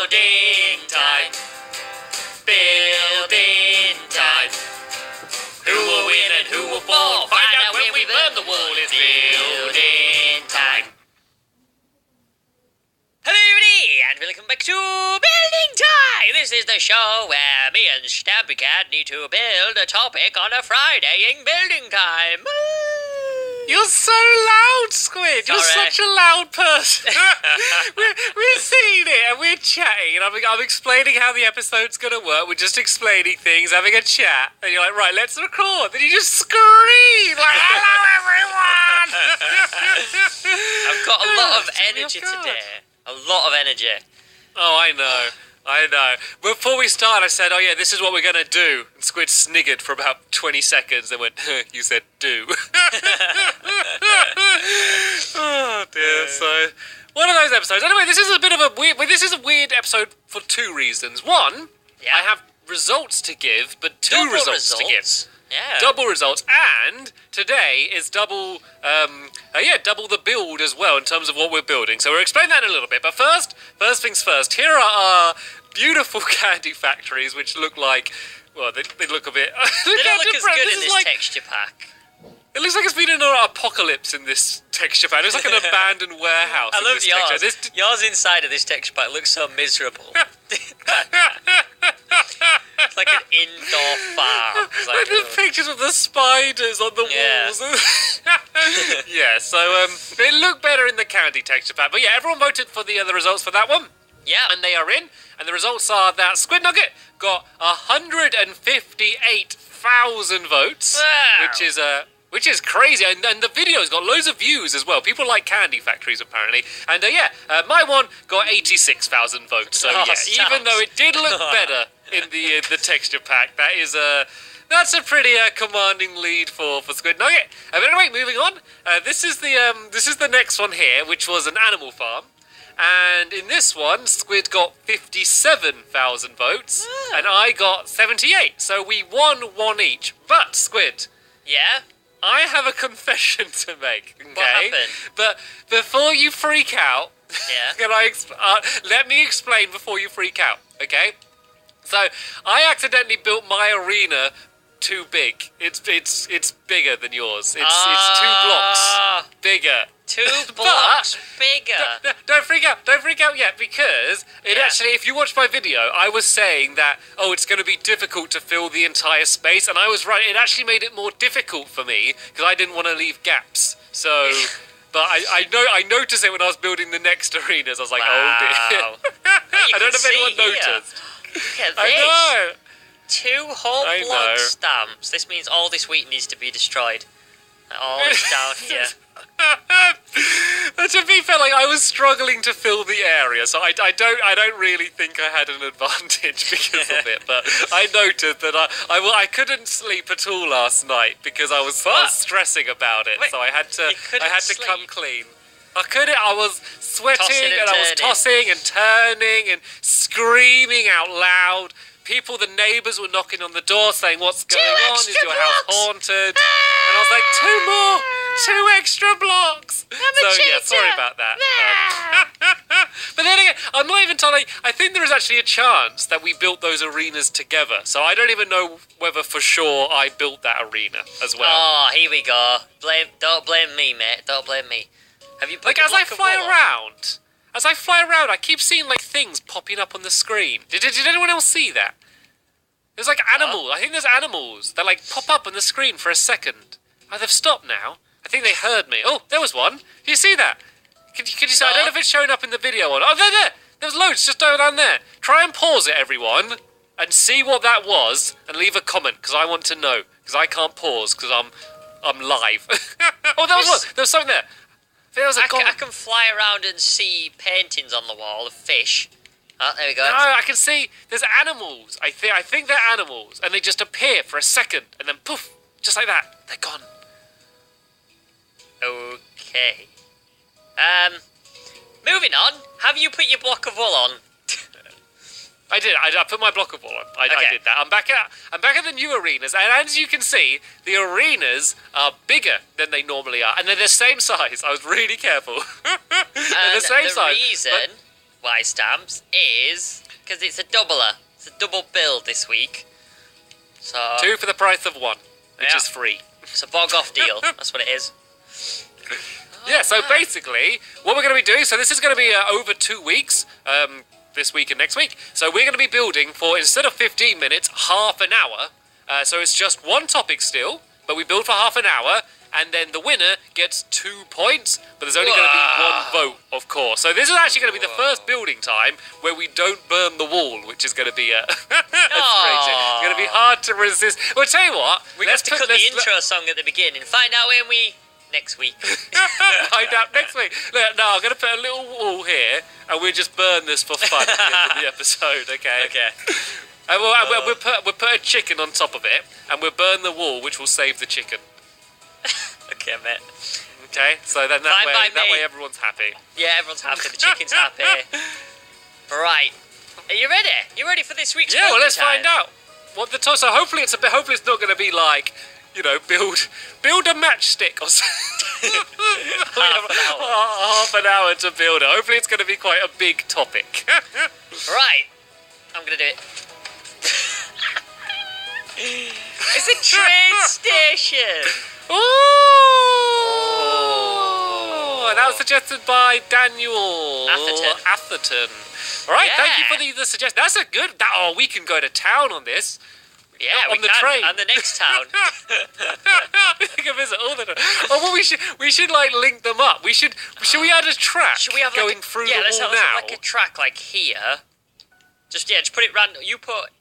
building time. Building time. Who will win and who will fall? Find out when we burn the wall. It's building time. Hello everybody, and welcome back to Building Time! This is the show where me and Stampy Cat need to build a topic on a Friday in Building Time. You're so loud, Squid. You're such a loud person. we're seeing it and we're chatting, and I'm explaining how the episode's going to work. We're just explaining things, having a chat, and you're like, right, let's record. Then you just scream like, hello, everyone. I've got a lot of energy today. A lot of energy. Oh, I know. Before we start, I said, oh yeah, this is what we're going to do. And Squid sniggered for about 20 seconds and went, you said do. Oh dear, so one of those episodes. Anyway, this is a weird episode for two reasons. One, I have results to give, but two results to give. Yeah. Double results, and today is double the build as well in terms of what we're building. So we'll explain that in a little bit. But first things first. Here are our beautiful candy factories, which look like, well, they look a bit. They don't look as good in this texture pack. It looks like it's been in an apocalypse in this texture pack. It looks like an abandoned warehouse. I love this yours. Texture. Yours inside of this texture pack looks so miserable. It's like an indoor farm. It's like, the pictures of the spiders on the walls. Yeah, so it looked better in the candy texture pack. But yeah, everyone voted for the results for that one. Yeah. And they are in. And the results are that Squid Nugget got 158,000 votes, wow. which is crazy, and the video's got loads of views as well. People like candy factories, apparently. And my one got 86,000 votes. So even though it did look better in the texture pack, that's a pretty commanding lead for Squid Nugget. But anyway, moving on. This is the next one here, which was an animal farm. And in this one, Squid got 57,000 votes, and I got 78. So we won one each. But Squid. Yeah. I have a confession to make, okay? What happened? But before you freak out, let me explain before you freak out, okay? So, I accidentally built my arena too big. It's bigger than yours. It's 2 blocks bigger. 2 blocks bigger. Don't freak out yet, because actually, if you watch my video, I was saying that, it's going to be difficult to fill the entire space, and I was right. It actually made it more difficult for me, because I didn't want to leave gaps. So, but I noticed it when I was building the next arenas. I was like, oh dear. I don't know if anyone noticed. Look at this. I know. 2 whole block stamps. This means all this wheat needs to be destroyed. All this down here. To be fair, I was struggling to fill the area, so I don't really think I had an advantage because of it. But I noted that I couldn't sleep at all last night because I was stressing about it. So I had to come clean. I was sweating and I was tossing and turning and screaming out loud. The neighbours were knocking on the door saying, what's going on? Is your house haunted? And I was like, 2 extra blocks. Sorry about that. But then again, I'm not even telling. I think there is actually a chance that we built those arenas together. So I don't even know whether for sure I built that arena as well. Oh, here we go. Don't blame me, mate. Don't blame me. Have you put as I fly around, I keep seeing things popping up on the screen. Did anyone else see that? There's animals. I think there's animals that pop up on the screen for a second. Oh, they've stopped now. I think they heard me. Oh, there was one. Do you see that? Can you see? I don't know if it's showing up in the video or not. Oh, there. There's loads just down there. Try and pause it, everyone, and see what that was, and leave a comment because I want to know. Because I can't pause because I'm live. Oh, there was one. There was something there. I can fly around and see paintings on the wall of fish. Oh, there we go. No, I can see there's animals. I think they're animals, and they just appear for a second, and then poof, just like that, they're gone. Okay. Moving on. Have you put your block of wool on? I did. I put my block of wool on. I did that. I'm back at the new arenas, and as you can see, the arenas are bigger than they normally are, and they're the same size. I was really careful. They're the same size. wise stamps is because it's a doubler. It's a double build this week. So 2 for the price of 1, which is free. It's a bog off deal. That's what it is. Yeah, so basically, what we're going to be doing, so this is going to be over 2 weeks, this week and next week. So we're going to be building for, instead of 15 minutes, half an hour. So it's just one topic still, but we build for half an hour, and then the winner gets 2 points, but there's only going to be 1 vote, of course. So this is actually going to be the first building time where we don't burn the wall, which is going to be that's crazy. It's going to be hard to resist. Well, tell you what, We have to cut the intro song at the beginning. Find out when we... Next week. Find out next week. Look, no, I'm going to put a little wall here, and we'll just burn this for fun at the end of the episode, okay? Okay. And we'll put a chicken on top of it, and we'll burn the wall, which will save the chicken. Okay, mate. Okay, so then that way everyone's happy. Yeah, everyone's happy. The chicken's happy. Right. Are you ready? You ready for this week's Yeah, well, let's time? find out what the so hopefully it's not going to be like, you know, build a matchstick or something. Half an hour to build it. Hopefully it's going to be quite a big topic. Right. I'm going to do it. It's a train station. Ooh! And that was suggested by Daniel Atherton. All right, Yeah. thank you for the suggestion. That's a good... we can go to town on this. Yeah, on we the can. train. And the next town. We can visit all the... Oh, well, we should like link them up. Should we add a track Should we have going through the let's wall have now? like a track like here. Just put it random. You put...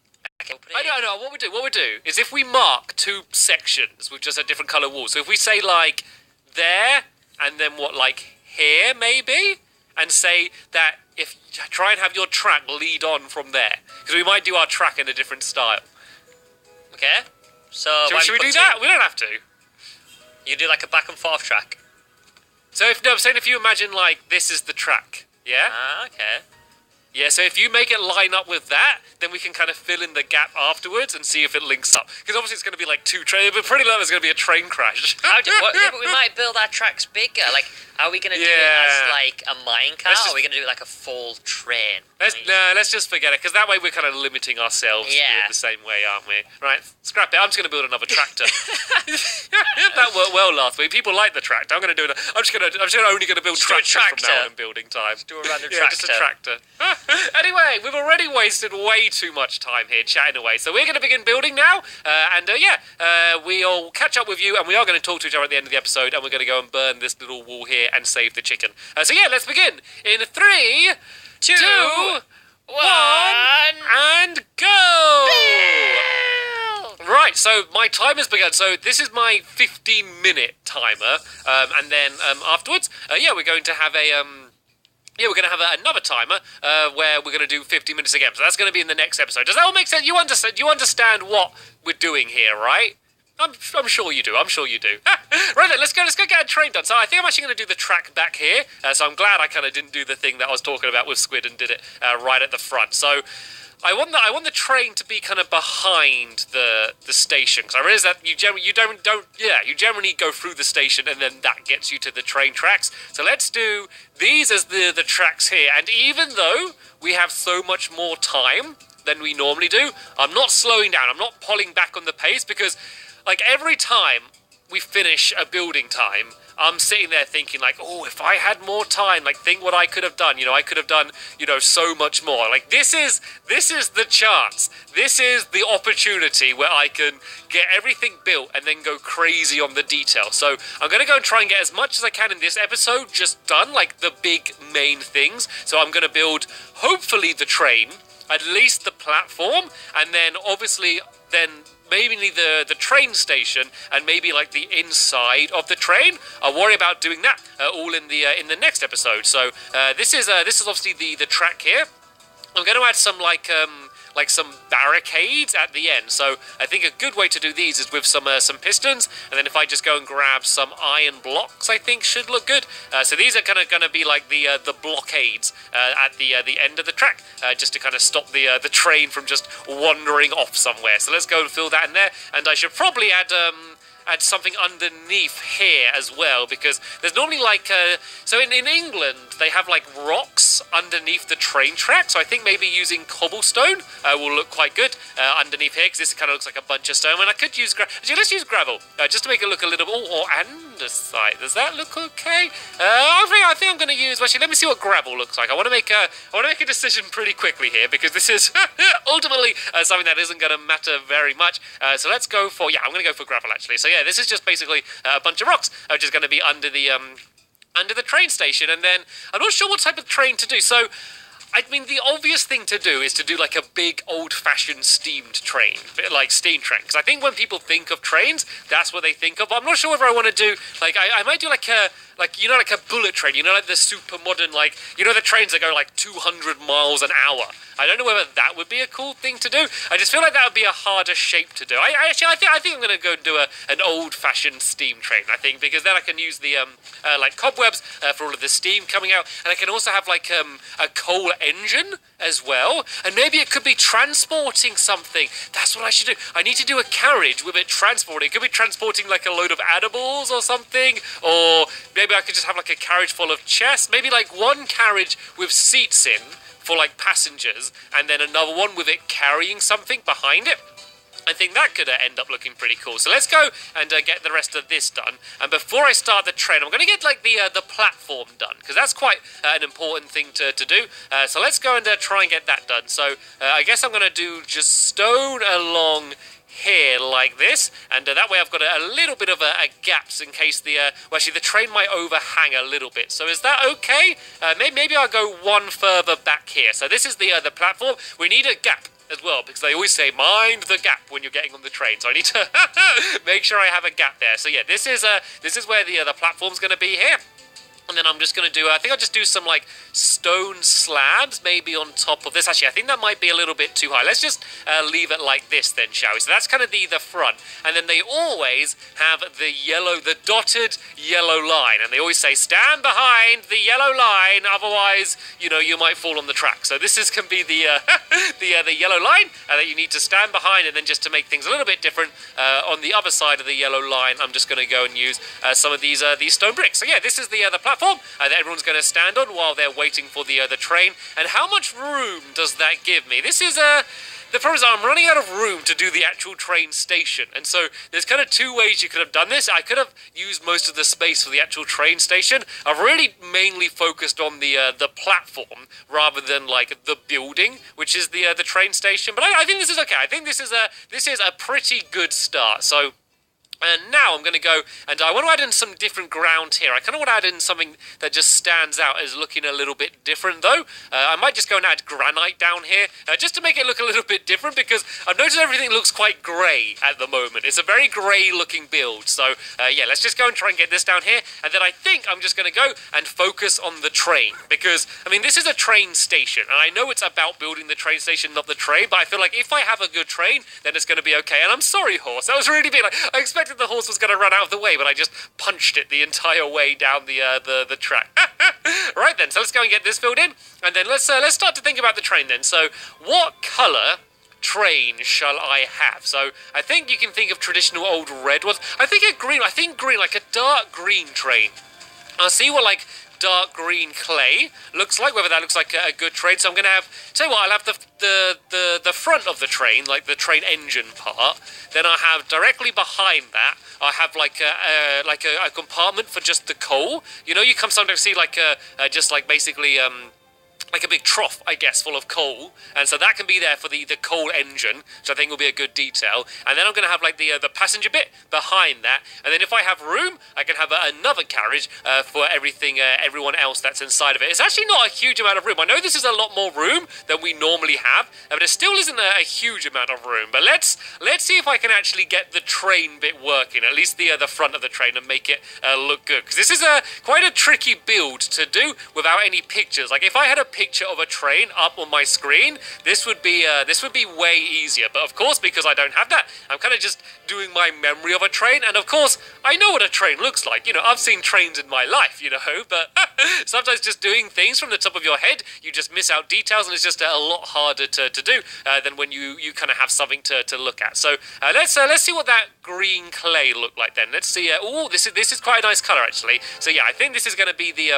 Okay, we'll put it I know. What we do is if we mark 2 sections with just a different colour wall. So if we say like there and then like here maybe, and say that if try and have your track lead on from there, because we might do our track in a different style. Okay. So Should we do that? We don't have to. You do like a back and forth track. So I'm saying if you imagine like this is the track, yeah. Okay. Yeah, so if you make it line up with that, then we can kind of fill in the gap afterwards and see if it links up. Because obviously it's going to be like 2 trains, but pretty likely there's going to be a train crash. But we might build our tracks bigger. Like, are we going to do it as like a minecart, or are we going to do it like a full train? Let's just forget it, because that way we're kind of limiting ourselves to do it the same way, aren't we? Right, scrap it. I'm just going to build another tractor. That worked well last week. People like the tractor. I'm going to do it. I'm just only going to build tractors from now on in building time. Do a random tractor. Just a tractor. Anyway, we've already wasted way too much time here chatting away, so we're going to begin building now, we'll catch up with you, and we are going to talk to each other at the end of the episode, and we're going to go and burn this little wall here and save the chicken. Let's begin in 3, 2, 1, and go! Right, so my time has begun. So this is my 15-minute timer, and then afterwards, we're going to have another timer where we're going to do 50 minutes again. So that's going to be in the next episode. Does that all make sense? You understand what we're doing here, right? I'm sure you do. Right then, let's go get a train done. So I think I'm actually going to do the track back here. So I'm glad I kind of didn't do the thing that I was talking about with Squid and did it right at the front. So I want the train to be kind of behind the station, because I realize that you generally go through the station and then that gets you to the train tracks. So let's do these as the tracks here. And even though we have so much more time than we normally do, I'm not slowing down. I'm not pulling back on the pace, because like every time we finish a building time, I'm sitting there thinking like, oh, if I had more time, like think what I could have done. I could have done, so much more. Like this is the chance. This is the opportunity where I can get everything built and then go crazy on the detail. So I'm going to go and try and get as much as I can in this episode just done, like the big main things. So I'm going to build, hopefully, the train, at least the platform, and then obviously maybe the train station and maybe like the inside of the train. I'll worry about doing that all in the next episode. So this is obviously the track here. I'm going to add some like some barricades at the end. So I think a good way to do these is with some pistons, and then if I just go and grab some iron blocks, I think should look good. So these are kind of going to be like the blockades at the end of the track, just to kind of stop the train from just wandering off somewhere. So let's go and fill that in there, and I should probably add something underneath here as well, because there's normally like so in England they have like rocks underneath the train track. So I think maybe using cobblestone will look quite good underneath here, because this kind of looks like a bunch of stone. And I could use actually, let's use gravel just to make it look a little bit. Or andesite. Does that look okay? I think I'm going to use. Well, actually, let me see what gravel looks like. I want to make a decision pretty quickly here, because this is ultimately something that isn't going to matter very much. So let's go for I'm going to go for gravel actually. So yeah, this is just basically a bunch of rocks, which is going to be under the train station. And then I'm not sure what type of train to do. So I mean, the obvious thing to do is to do like a big old-fashioned steamed train, like steam train. Because I think when people think of trains, that's what they think of. But I'm not sure whether I want to do, like, I might do like a bullet train, like the super modern, like, the trains that go like 200 miles an hour. I don't know whether that would be a cool thing to do. I just feel like that would be a harder shape to do. I think I'm going to go and do an old-fashioned steam train, I think, because then I can use the, like, cobwebs for all of the steam coming out, and I can also have, like, a coal engine as well, and maybe it could be transporting something. That's what I should do. I need to do a carriage with it transporting. It could be transporting, like, a load of animals or something, or maybe I could just have, like, a carriage full of chests. Maybe, like, one carriage with seats in for like passengers, and then another one with it carrying something behind it. I think that could end up looking pretty cool. So let's go and get the rest of this done. And before I start the train, I'm going to get like the platform done, because that's quite an important thing to do. So let's go and try and get that done. So I guess I'm going to do just stone along here like this, and that way I've got a little bit of a gaps in case the train might overhang a little bit. So is that okay? Maybe I'll go one further back here. So this is the platform. We need a gap as well, because they always say mind the gap when you're getting on the train. So I need to make sure I have a gap there. So yeah, this is where the platform's going to be here. And then I'm just going to do, I think I'll just do some like stone slabs maybe on top of this. Actually, I think that might be a little bit too high. Let's just leave it like this then, shall we? So that's kind of the front. And then they always have the dotted yellow line. And they always say, stand behind the yellow line, otherwise, you might fall on the track. So this can be the yellow line that you need to stand behind. And then just to make things a little bit different, on the other side of the yellow line, I'm just going to go and use some of these stone bricks. So yeah, this is the platform that everyone's going to stand on while they're waiting for the train. And how much room does that give me? This is the problem is I'm running out of room to do the actual train station, and so there's kind of two ways you could have done this. I could have used most of the space for the actual train station. I've really mainly focused on the platform rather than like the building, which is the train station. But I think this is okay. I think this is a pretty good start. So. And now I'm going to go, and I want to add in some different ground here. I kind of want to add in something that just stands out as looking a little bit different, though. I might just go and add granite down here, just to make it look a little bit different, because I've noticed everything looks quite grey at the moment. It's a very grey-looking build. So, yeah, let's just go and try and get this down here. And then I think I'm just going to go and focus on the train, because, I mean, this is a train station, and I know it's about building the train station, not the train, but I feel like if I have a good train, then it's going to be okay. And I'm sorry, horse. That was really big. Like, I expected the horse was going to run out of the way, but I just punched it the entire way down the track. Right then, so let's go and get this filled in, and then let's start to think about the train then. So what colour train shall I have? So I think you can think of traditional old red ones. I think green, like a dark green train. I'll see what like dark green clay looks like, whether that looks like a good train. So I'm going to have, tell you what, I'll have the front of the train, like the train engine part. Then I'll have directly behind that, I'll have like a compartment for just the coal. You come sometimes see like just like basically like a big trough, I guess, full of coal, and so that can be there for the coal engine, which I think will be a good detail. And then I'm going to have like the passenger bit behind that, and then if I have room, I can have another carriage for everyone else that's inside of it. It's actually not a huge amount of room. I know this is a lot more room than we normally have, but it still isn't a huge amount of room. But let's see if I can actually get the train bit working, at least the front of the train, and make it look good. Because this is quite a tricky build to do without any pictures. Like if I had a picture of a train up on my screen, this would be way easier. But of course, because I don't have that, I'm kind of just doing my memory of a train. And of course, I know what a train looks like. I've seen trains in my life, but sometimes just doing things from the top of your head, you just miss out details, and it's just a lot harder to do than when you kind of have something to look at. So let's see what that green clay looked like then. Let's see. Oh, this is quite a nice color actually. So yeah, I think this is going to be the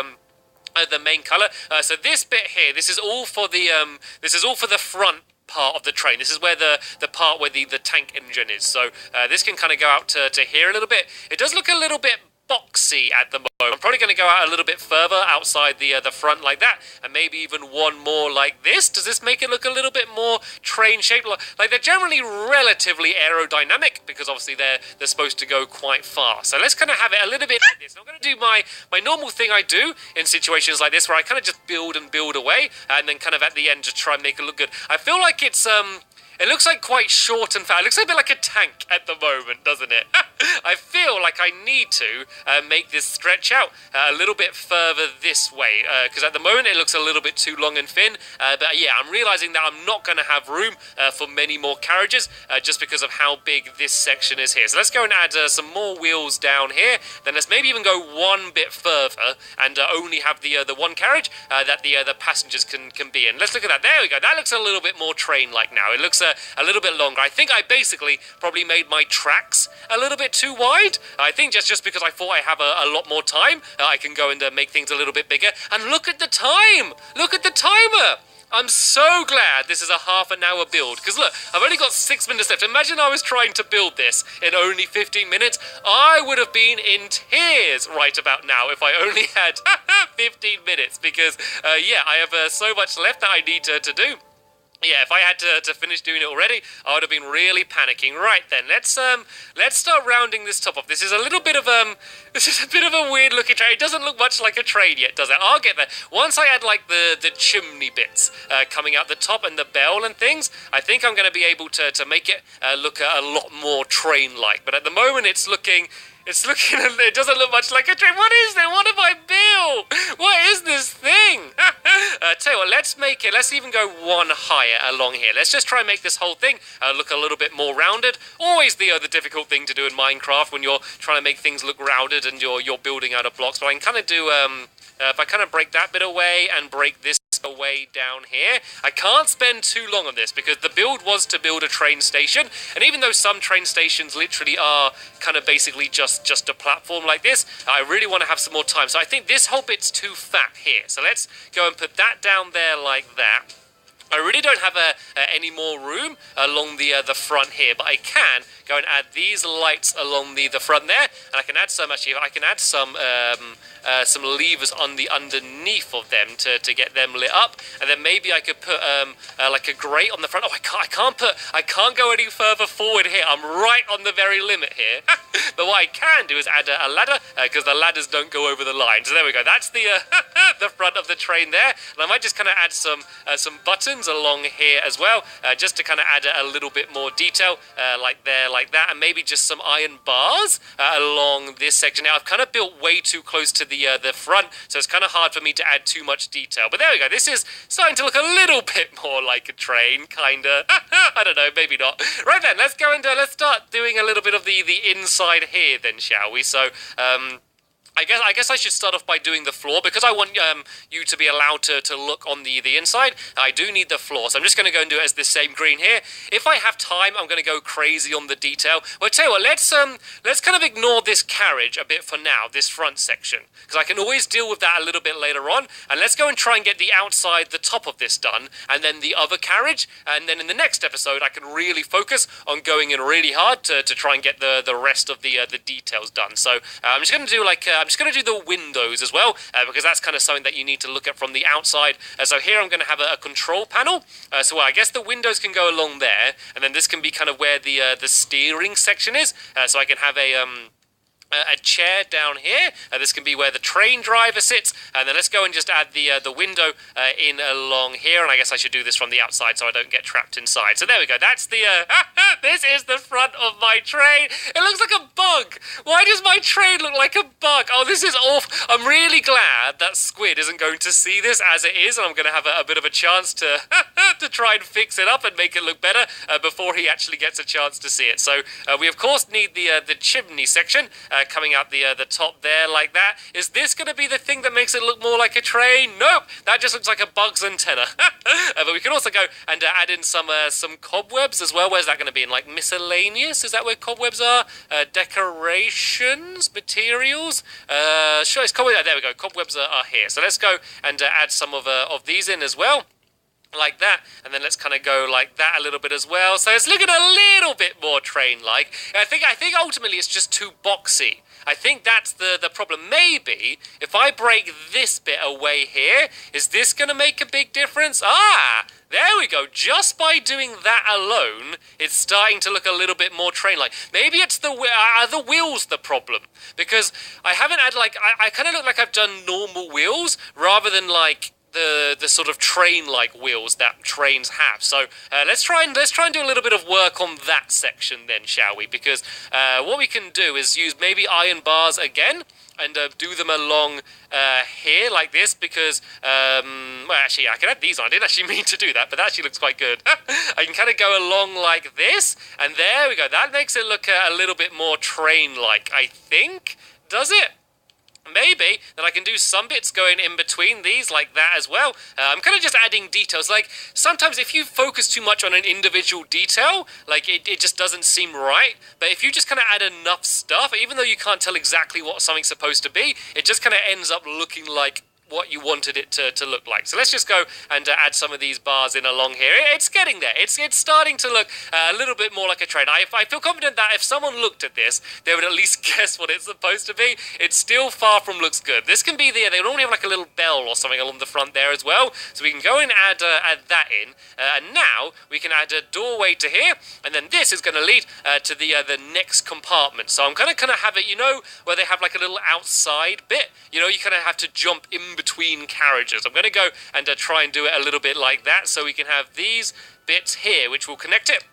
the main color. So this bit here, this is all for the front part of the train. This is where the part where the tank engine is. So this can kind of go out to here a little bit. It does look a little bit boxy at the moment. I'm probably going to go out a little bit further outside the front like that, and maybe even one more like this. Does this make it look a little bit more train shaped? Like they're generally relatively aerodynamic because obviously they're supposed to go quite fast. So let's kind of have it a little bit like this. I'm going to do my normal thing I do in situations like this, where I kind of just build and build away, and then kind of at the end just try and make it look good. I feel like it's it looks like quite short and fat. It looks a bit like a tank at the moment, doesn't it? I feel like I need to make this stretch out a little bit further this way, because at the moment it looks a little bit too long and thin. But yeah, I'm realizing that I'm not going to have room for many more carriages just because of how big this section is here. So let's go and add some more wheels down here. Then let's maybe even go one bit further and only have the one carriage that the passengers can be in. Let's look at that. There we go. That looks a little bit more train-like now. It looks a little bit longer. I think I basically probably made my tracks a little bit too wide. I think just because I thought I have a lot more time, I can go and make things a little bit bigger. And look at the time! Look at the timer! I'm so glad this is a half an hour build, because look, I've only got 6 minutes left. Imagine I was trying to build this in only 15 minutes. I would have been in tears right about now if I only had 15 minutes, because yeah, I have so much left that I need to do. Yeah, if I had to finish doing it already, I would have been really panicking. Right then, let's start rounding this top off. This is a little bit of this is a bit of a weird looking train. It doesn't look much like a train yet, does it? I'll get there. Once I add like the chimney bits coming out the top and the bell and things, I think I'm going to be able to make it look a lot more train-like. But at the moment, it doesn't look much like a train. What is that? What have I built? What is this thing? Tell you what, let's even go one higher along here. Let's just try and make this whole thing look a little bit more rounded. Always the difficult thing to do in Minecraft when you're trying to make things look rounded and you're building out of blocks. But I can kind of do, if I kind of break that bit away and break this away down here. I can't spend too long on this because the build was to build a train station, and even though some train stations literally are kind of basically just a platform like this, I really want to have some more time. So I think this whole bit's too fat here. So let's go and put that down there like that. I really don't have any more room along the front here, but I can go and add these lights along the front there, and I can add some, actually, I can add some levers on the underneath of them to get them lit up, and then maybe I could put like a grate on the front. Oh, I can't go any further forward here. I'm right on the very limit here. But what I can do is add a ladder, because the ladders don't go over the line. So there we go. That's the the front of the train there, and I might just kind of add some buttons along here as well, just to kind of add a little bit more detail, like there, like that, and maybe just some iron bars along this section. Now I've kind of built way too close to the front, so it's kind of hard for me to add too much detail. But there we go. This is starting to look a little bit more like a train, kinda. I don't know, maybe not. Right then, let's go and let's start doing a little bit of the inside here, then, shall we? So, I guess I should start off by doing the floor, because I want you to be allowed to look on the inside. I do need the floor, so I'm just going to go and do it as this same green here. If I have time, I'm going to go crazy on the detail. Well, I tell you what, let's kind of ignore this carriage a bit for now, this front section, because I can always deal with that a little bit later on. And let's go and try and get the outside, the top of this done, and then the other carriage. And then in the next episode, I can really focus on going in really hard to try and get the rest of the details done. So I'm just going to do like I'm just going to do the windows as well, because that's kind of something that you need to look at from the outside. So here I'm going to have a control panel. So I guess the windows can go along there, and then this can be kind of where the steering section is. So I can have a chair down here. This can be where the train driver sits, and then let's go and just add the window in along here. And I guess I should do this from the outside so I don't get trapped inside. So there we go. That's the this is the front of my train. It looks like a bug. Why does my train look like a bug? Oh, this is awful. I'm really glad that Squid isn't going to see this as it is, and I'm going to have a bit of a chance to to try and fix it up and make it look better before he actually gets a chance to see it. So we of course need the chimney section coming out the top there like that. Is this going to be the thing that makes it look more like a train? Nope, that just looks like a bug's antenna. But we can also go and add in some cobwebs as well. Where's that going to be in? Like miscellaneous? Is that where cobwebs are? Decorations, materials. Sure, it's cobwebs. There we go. Cobwebs are here. So let's go and add some of these in as well. Like that, and then let's kind of go like that a little bit as well. So it's looking a little bit more train-like. I think ultimately it's just too boxy. I think that's the problem. Maybe if I break this bit away here, is this going to make a big difference? Ah, there we go. Just by doing that alone, it's starting to look a little bit more train-like. Maybe it's the wheels the problem, because I haven't had like I kind of look like I've done normal wheels rather than like the sort of train-like wheels that trains have. So let's try and do a little bit of work on that section then, shall we? Because what we can do is use maybe iron bars again and do them along here like this, because well, actually I can add these on. I didn't actually mean to do that, but that actually looks quite good. I can kind of go along like this, and there we go. That makes it look a little bit more train-like, I think. Does it? Maybe. Then I can do some bits going in between these like that as well. I'm kind of just adding details. Like, sometimes if you focus too much on an individual detail, like, it just doesn't seem right. But if you just kind of add enough stuff, even though you can't tell exactly what something's supposed to be, it just kind of ends up looking like what you wanted it to look like. So let's just go and add some of these bars in along here. It's getting there. It's starting to look a little bit more like a train. I feel confident that if someone looked at this, they would at least guess what it's supposed to be. It still far from looks good. This can be they normally have like a little bell or something along the front there as well. So we can go and add that in. And now we can add a doorway to here, and then this is going to lead to the next compartment. So I'm going to kind of have it, you know, where they have like a little outside bit. You know, you kind of have to jump in between carriages. I'm going to go and try and do it a little bit like that, so we can have these bits here, which will connect it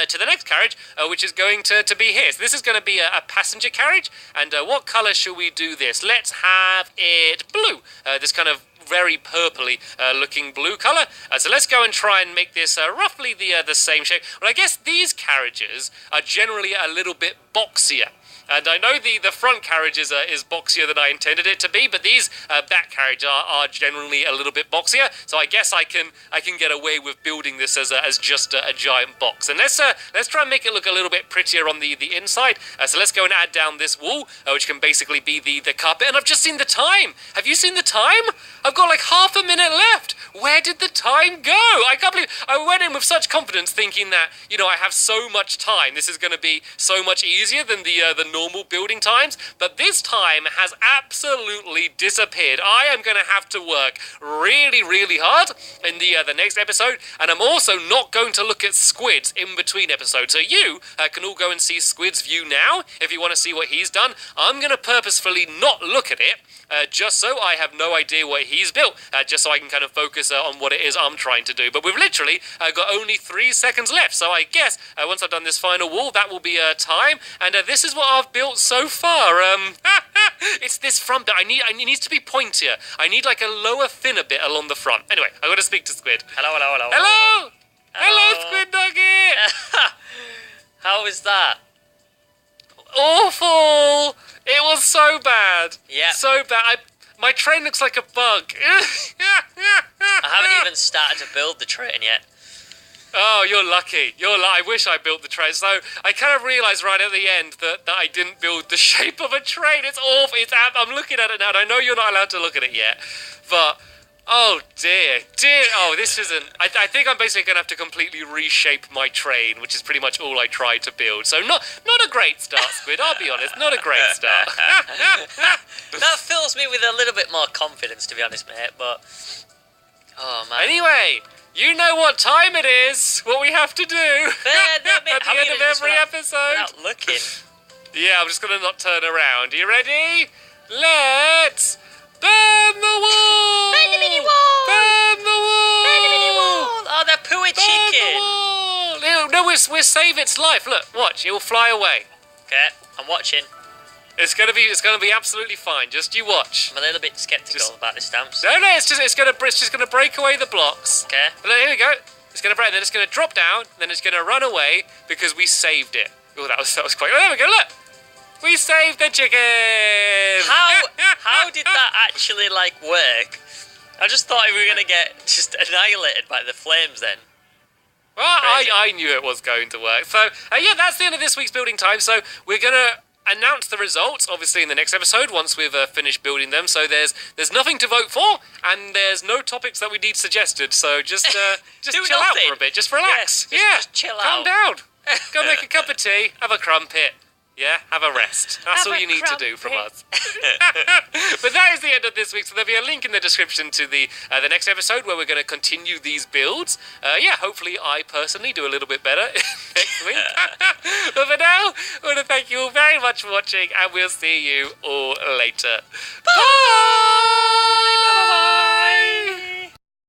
to the next carriage, which is going to be here. So this is going to be a passenger carriage, and what colour shall we do this? Let's have it blue. This kind of very purpley looking blue colour. So let's go and try and make this roughly the same shape. Well, I guess these carriages are generally a little bit boxier. And I know the front carriage is boxier than I intended it to be, but these back carriages are generally a little bit boxier. So I guess I can get away with building this as just a giant box. And let's try and make it look a little bit prettier on the inside. So let's go and add down this wall, which can basically be the carpet. And I've just seen the time. Have you seen the time? I've got like half a minute left. Where did the time go? I can't believe I went in with such confidence, thinking that, you know, I have so much time. This is going to be so much easier than the normal building times, but this time has absolutely disappeared. I am going to have to work really, really hard in the next episode, and I'm also not going to look at Squid's in between episodes. So you can all go and see Squid's view now if you want to see what he's done. I'm going to purposefully not look at it, just so I have no idea what he's built, just so I can kind of focus on what it is I'm trying to do. But we've literally got only 3 seconds left, so I guess once I've done this final wall, that will be time. And this is what I've built so far. It's this front bit. It needs to be pointier. I need like a lower, thinner bit along the front. Anyway, I've got to speak to Squid. Hello. Hello, Squid Nugget! How was that? Awful! It was so bad. Yeah. So bad. My train looks like a bug. I haven't even started to build the train yet. Oh, you're lucky. I wish I built the train. So I kind of realised right at the end that I didn't build the shape of a train. It's awful. I'm looking at it now, and I know you're not allowed to look at it yet. But, oh dear. Oh, this isn't... I think I'm basically going to have to completely reshape my train, which is pretty much all I tried to build. So not a great start, Squid. I'll be honest. Not a great start. That fills me with a little bit more confidence, to be honest, mate, but... Oh, man. Anyway... You know what time it is, what we have to do at the end of every episode. Without looking. Yeah, I'm just going to not turn around. Are you ready? Let's burn the wall! Burn the mini wall! Burn the wall! Burn the mini wall! Oh, that pooey chicken! No, we'll save its life. Look, watch, it will fly away. Okay, I'm watching. It's gonna be absolutely fine. Just you watch. I'm a little bit sceptical about the stamps. No, it's just gonna break away the blocks. Okay. And then, here we go. It's gonna break. Then it's gonna drop down. Then it's gonna run away because we saved it. Oh, that was quite. Oh, there we go. Look, we saved the chicken. How did that actually work? I just thought we were gonna get just annihilated by the flames then. Well, I knew it was going to work. So, yeah, that's the end of this week's building time. So, we're going to announce the results, obviously, in the next episode once we've finished building them. So, there's nothing to vote for, and there's no topics that we need suggested. So, just chill out for a bit. Just relax. Just chill Calm out. down. Go make a cup of tea. Have a crumpet. Yeah, have a rest. That's all you need to do from us. But that is the end of this week. So there'll be a link in the description to the next episode where we're going to continue these builds. Yeah, hopefully I personally do a little bit better next week. But for now, I want to thank you all very much for watching, and we'll see you all later. Bye!